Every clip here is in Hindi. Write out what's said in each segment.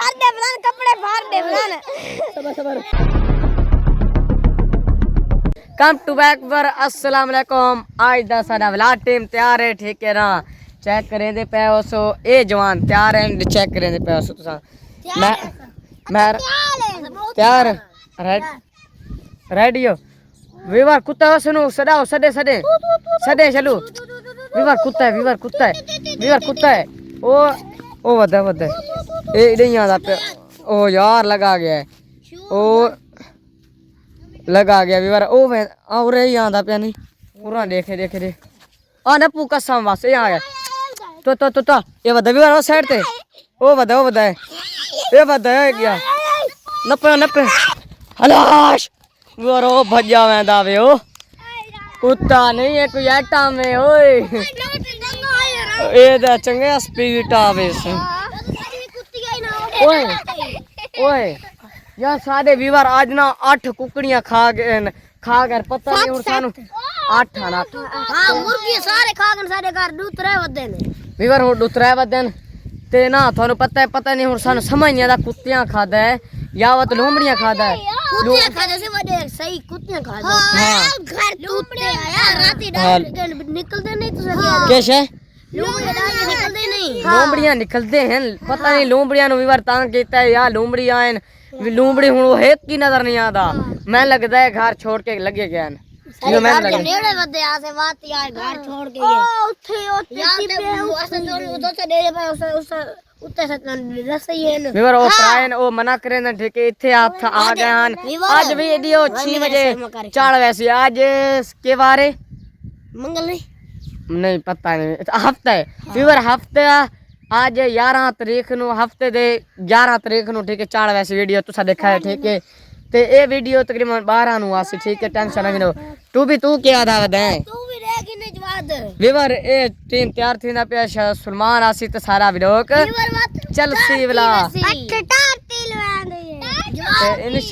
फाड़ दे फलान कपड़े फाड़ दे फलान सबर कम टू बैक पर अस्सलाम वालेकुम। आज दा साडा व्लॉग टीम तैयार है, ठीक है ना। चेक करें दे पे सो ए जवान तैयार है, चेक करें दे पे सो तुसा मैं तैयार रेडी हो वीवर कुत्ता सुनो सदाओ सदे सदे सदे चलो वीवर कुत्ता है वीवर कुत्ता है ओ वदा ए नहीं आदा पे ओ यार लगा गया है ओ लगा गया वीवर ओ मैं और ही आंदा पे नहीं पूरा देखे आ ना पूका सम वासे आ गया तो ये वदा वीवर ओ साइड ते ओ वदा है ये वदा है गया नपे हलाश वीवर ओ भज्जा वेंदा वे ओ कुत्ता नहीं है कोई आटा में ओए ए दा चंगे स्पीड आवे से ओए यार साडे वीवर आज ना 8 कुकड़ियां खा कर पता नहीं हुन सानू 8 ना हां मुर्गी सारे खा गए साडे घर दूतरे वदे ने वीवर हो दूतरे वदे ते ना थानू पता नहीं हुन सानू समझ नहीं आदा कुत्तियां खादा है या वत लोमड़ियां खादा है कुत्तियां खादा से वडे सही कुत्तियां खादा हां घर लोमड़ियां यार राती डाल निकलदे नहीं तुसे कैसे लोमड़ियां निकलते हैं पता नहीं लोमड़ियां नु वीवर तां कीता है या लोमड़ी आए लोमड़ी हुन वो एक की नजर नहीं आता मैं लगदा है घर छोड़ के लगे गया यो मैं लगे नेड़े वदे आसे बात यार घर छोड़ के ओथे पे असन दो से डेरे पे उस उत्ते से रसई है वीवर ओ प्रायन ओ मना करे ना ठीक है इथे आप आ गए हैं आज वीडियो 6 बजे चाल वैसे आज के बारे मंगल नहीं पता नहीं हफ्ता है वीवर हफ्ता आज 11 तारीख नु हफ्ते दे 11 तारीख नु ठीक है 4 वैसे वीडियो तुसा देखा है ठीक है ते ए वीडियो तकरीबन 12 नु आसी ठीक है टेंशन ना लो तू क्या आदा वदा है तू भी रहेगी ने जवाद वीवर ए टीम तैयार थी ना पे सलमान आसी ते सारा व्लॉग चल सी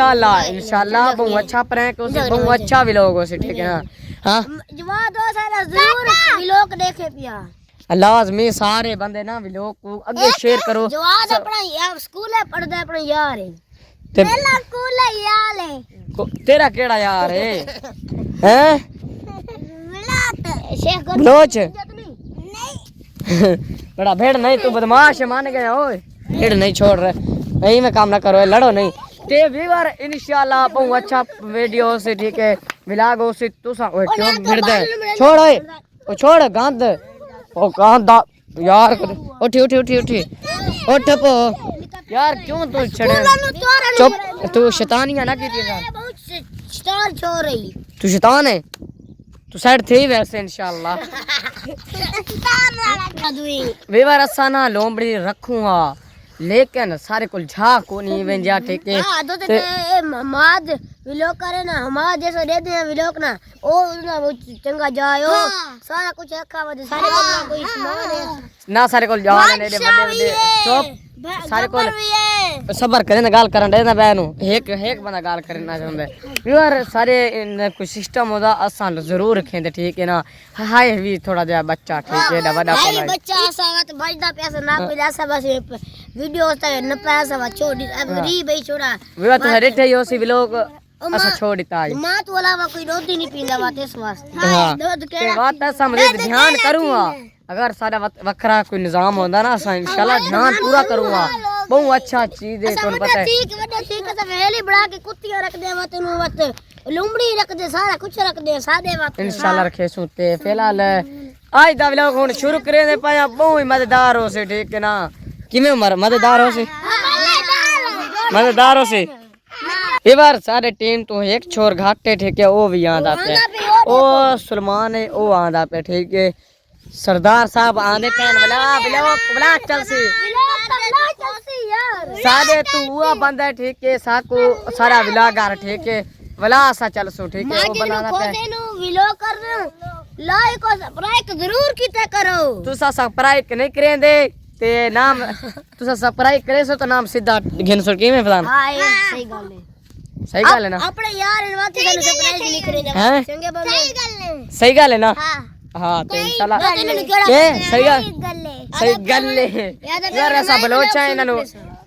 वाला इंशाल्लाह बहुत अच्छा प्रैंक हो बहुत अच्छा व्लॉग हो ठीक है ना हां जवाद हो सारा जरूर व्लॉग देखे पिया लाजमी सारे बंदे ना व्लॉग को आगे शेयर करो जवाद अपना यार स्कूल है पढ़दा अपना यार है पहला स्कूल है यार है तेरा केड़ा यार है हैं मिलात शेख बलोच नहीं बड़ा भेड़ नहीं तू बदमाश मान गया ओए भेड़ नहीं छोड़ रहे नहीं मैं काम ना करो लड़ो नहीं ते व्यूअर इंशाल्लाह बहुत अच्छा वीडियो से ठीक है व्लॉग हो से तू सा ओए क्यों भिड़ दे छोड़ ओए ओ छोड़ गंद ओ गंदा यार उठी उठ पो यार क्यों तू छड़े चुप तू शैतानियां ना कीती यार शैतान छोड़ रही तू शैतान है तू साइड थी वैसे इंशाल्लाह व्यूअर असा ना लोमड़ी रखूंगा लेकिन सारे को झा को नहीं वेंजा ठीक है हां तो ते माद व्लॉग करे ना हमारा जैसे दे दे व्लॉग ना ओ ना चंगा जायो सारा कुछ रखा वदे सारे को कोई सामान है ना सारे को जान ने बड़े चुप सारे को सबर करे ना गाल करन दे ना बैनु एक बंदा गाल करना चाहंदा व्यूअर सारे कोई सिस्टम होदा असा जरूर रखेंदे ठीक है ना हाय भी थोड़ा जा बच्चा ठीक है बड़ा कोई बच्चा सावत बजदा पैसा ना पिला सब बस वीडियो होता है न पैसा वा छोड़ी री भाई छोड़ा व्यूअर तो हरे थे यो सी व्लॉग असा छोड़ देता है मां तो अलावा कोई दूध ही नहीं पींदा बात इस वास्ते दूध के बात ऐसा मैं ध्यान करूंगा अगर सारा वखरा कोई निजाम होता ना इंशाल्लाह ध्यान पूरा करूंगा बहुत अच्छा चीज है तुम पता है ठीक है वेली बड़ा के कुत्तियां रख दे वत नु वत लुमड़ी रख दे सारा कुछ रख दे सादे वत इंशाल्लाह रखे सुते फिलहाल आज दा व्लॉग हुन शुरू करे दे पाया बहुत मजेदार हो से ठीक है ना किਵੇਂ मजेदार हो से ये बार सारे टीम तो एक छोर घाटे ठीक है वो भी आंदा पे ओ सलमान है ओ आंदा पे ठीक है सरदार साहब आंदे पैन वाला चल सी सारे तू हुआ बंदा ठीक है साको सारा व्लॉगर ठीक है वाला सा चल सो ठीक है वो बनाना पे व्लॉग कर लाइक और सब्सक्राइब जरूर कीते करो तू सा सब्सक्राइब नहीं करेंदे ते नाम तू सा सब्सक्राइब करे सो तो नाम सीधा घिन सो के में फलान हां ये सही गल है ना अपने यार इनवाती से सरप्राइज नहीं करेंगे चंगे बंदे सही गल है ना हां तो इंशाल्लाह के सही गल है यार ऐसा बलोच है इन्हां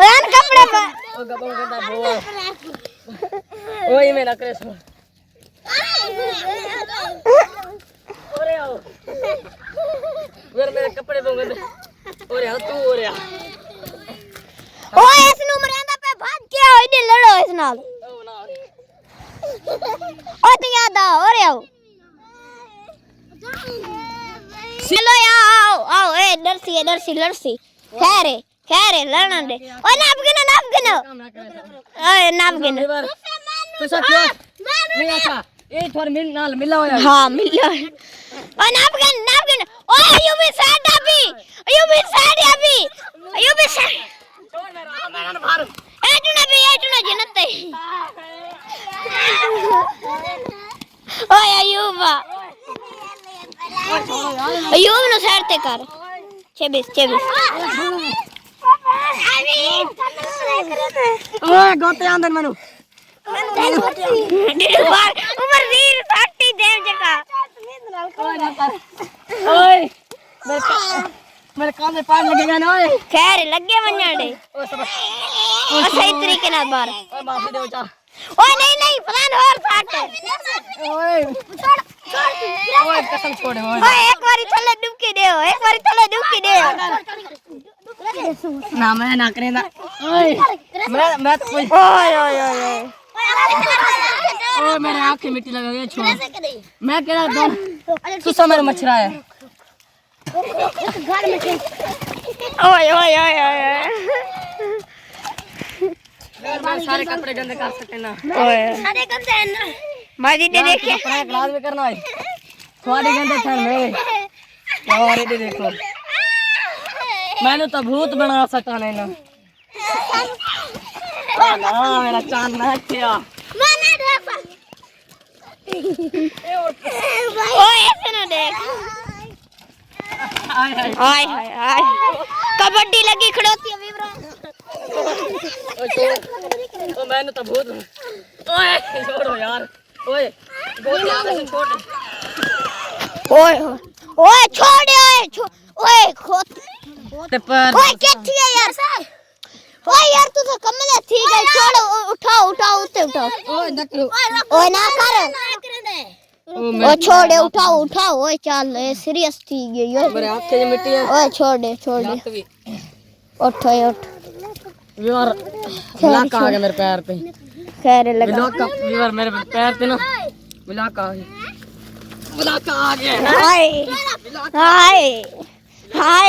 ओए कपड़े पर ओ गबो गंदा बोल ओए मैं ना करे सो ओरे आओ मेरे कपड़े दो गंदे ओरे आओ तू ओरे आ ओए इसनु मरेंदा पे भाग के आओ इधर लड़ो इस नाल ओ ना ओ तू याद आ ओरे आओ चलो आओ आओ ए दर्सी खैर लड़न दे ओए नाप गिनो ओए नाप गिनो तू सच्चो नहीं अच्छा ए थोड़ मिल नाल मिला होया हां मिला ओए नाप गिन ओए यू भी साइड अभी छोड़ मेरा भार ए टुना जन्नत ओए अयूबा अयूब नो साइड ते कर 26 ओए गोते आंदन मनु उमर वीर फाटी देव जका ओए मेरे कान में पानी लगेगा ना ओए खैर लगे वन्याड़े ओए सब सही तरीके नाल बार ओए माफी दे जा ओए नहीं फलान और फाट ओए ओए कसम छोड़ ओए ओए एक बारी थल्ले डुबकी दे ना मैं ना करे ना ओए मैं तो कोई ओए ओए मेरे आँख में मिट्टी लग गई छोड़ मैं कह रहा था तू सब मेरा मच्छरा है ओए मैं सारे कपड़े गंदे कर सकते ना सारे गंदे हैं ना माजी दे देखे कपड़ा क्लास में करना है थोड़े गंदे थे मेरे और ये देखो मैंने तो भूत बना सका नहीं ना ना मेरा चांद ना किया ओए ऐसे ना देख हाय कबड्डी लगी खड़ोती है विवरण ओ मैंने तो भूत ओए छोड़ो यार ओए गोली आगे से छोड़ ओए छोड़ ओए खोत ते पर ओए क्या थी यार ओए यार तू तो कमल है ठीक है छोड़ उठाओ उठा ओए न करो ओए ना कर ओ छोड़ उठाओ ओए चल सीरियस थी गई ओए मेरे हाथ में मिट्टी है ओए छोड़ दे उठ यार ब्लॉक आ गया मेरे पैर पे खैर लगा ब्लॉक का यार मेरे पैर पे ना ब्लॉक आ गया हाय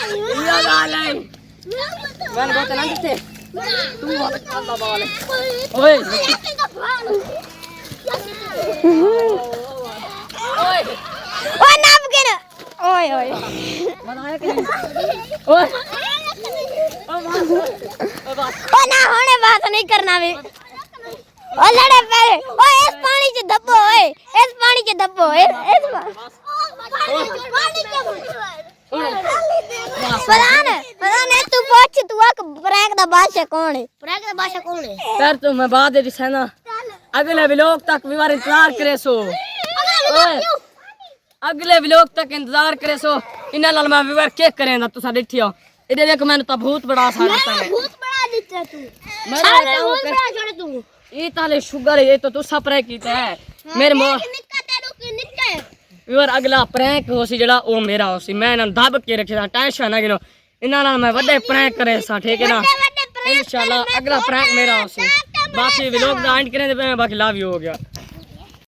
ये गाले मैंने बहुत ना दिखते तू बहुत अच्छा बाल है ओए ओए नाप के ना ओए बनाया कि नहीं ओए ओ ना होने बात नहीं करना भी ओ लड़े पहले ओए इस पानी से दबो पता नहीं तू पूछ तू प्रैंक दा बादशाह कौन है फिर तो मैं बात दे दिस है ना अगले व्लॉग तक विवार इंतजार करे सो ओए अगले व्लॉग तक इंतजार करे सो इन्ना नाल मैं विवार केक करेंदा तुसा देखियो इधर देख मैंने तो भूत बड़ा सा दिता है ये ताले शुगर ये तो तू स्प्रे कीता है मेरे मो विवार अगला प्रैंक होसी जड़ा ओ मेरा होसी मैं ना दब के रखया टेंशन ना गिनो इन्ना नाल मैं बड़े प्रैंक करे सा ठीक है ना इंशाल्लाह अगला प्रैंक मेरा होसी बाकी व्लॉग दा एंड करने दे बाकी लव यू हो गया।